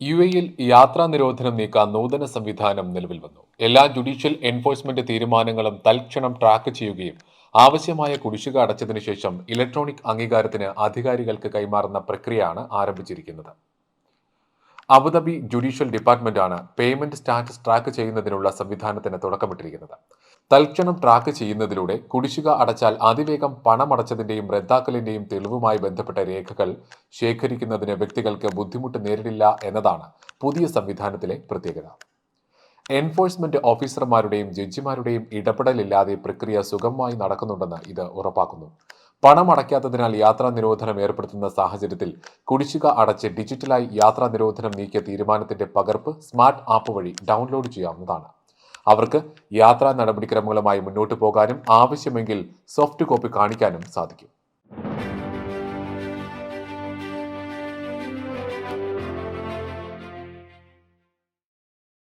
യുഎഇയിൽ യാത്രാ നിരോധനം നീക്കാൻ നൂതന സംവിധാനം നിലവിൽ വന്നു. എല്ലാ ജുഡീഷ്യൽ എൻഫോഴ്സ്മെന്റ് തീരുമാനങ്ങളും തൽക്ഷണം ട്രാക്ക് ചെയ്യുകയും ആവശ്യമായ കുടിശ്ശിക അടച്ചതിനു ശേഷം ഇലക്ട്രോണിക് അംഗീകാരത്തിന് അധികാരികൾക്ക് കൈമാറുന്ന പ്രക്രിയയാണ് ആരംഭിച്ചിരിക്കുന്നത്. അബുദാബി ജുഡീഷ്യൽ ഡിപ്പാർട്ട്മെന്റാണ് പേയ്മെന്റ് സ്റ്റാറ്റസ് ട്രാക്ക് ചെയ്യുന്നതിനുള്ള സംവിധാനത്തിന് തുടക്കമിട്ടിരിക്കുന്നത്. തൽക്ഷണം ട്രാക്ക് ചെയ്യുന്നതിലൂടെ കുടിശ്ശിക അടച്ചാൽ അതിവേഗം പണമടച്ചതിന്റെയും റദ്ദാക്കലിന്റെയും തെളിവുമായി ബന്ധപ്പെട്ട രേഖകൾ ശേഖരിക്കുന്നതിന് വ്യക്തികൾക്ക് ബുദ്ധിമുട്ട് നേരിടില്ല എന്നതാണ് പുതിയ സംവിധാനത്തിലെ പ്രത്യേകത. എൻഫോഴ്സ്മെന്റ് ഓഫീസർമാരുടെയും ജഡ്ജിമാരുടെയും ഇടപെടലില്ലാതെ പ്രക്രിയ സുഗമമായി നടക്കുന്നുണ്ടെന്ന് ഇത് ഉറപ്പാക്കുന്നു. പണം അടയ്ക്കാത്തതിനാൽ യാത്രാ നിരോധനം ഏർപ്പെടുത്തുന്ന സാഹചര്യത്തിൽ കുടിശ്ശിക അടച്ച് ഡിജിറ്റലായി യാത്രാ നിരോധനം നീക്കിയ തീരുമാനത്തിന്റെ പകർപ്പ് സ്മാർട്ട് ആപ്പ് വഴി ഡൗൺലോഡ് ചെയ്യാവുന്നതാണ്. അവർക്ക് യാത്രാ നടപടിക്രമങ്ങളുമായി മുന്നോട്ട് പോകാനും ആവശ്യമെങ്കിൽ സോഫ്റ്റ് കോപ്പി കാണിക്കാനും സാധിക്കും.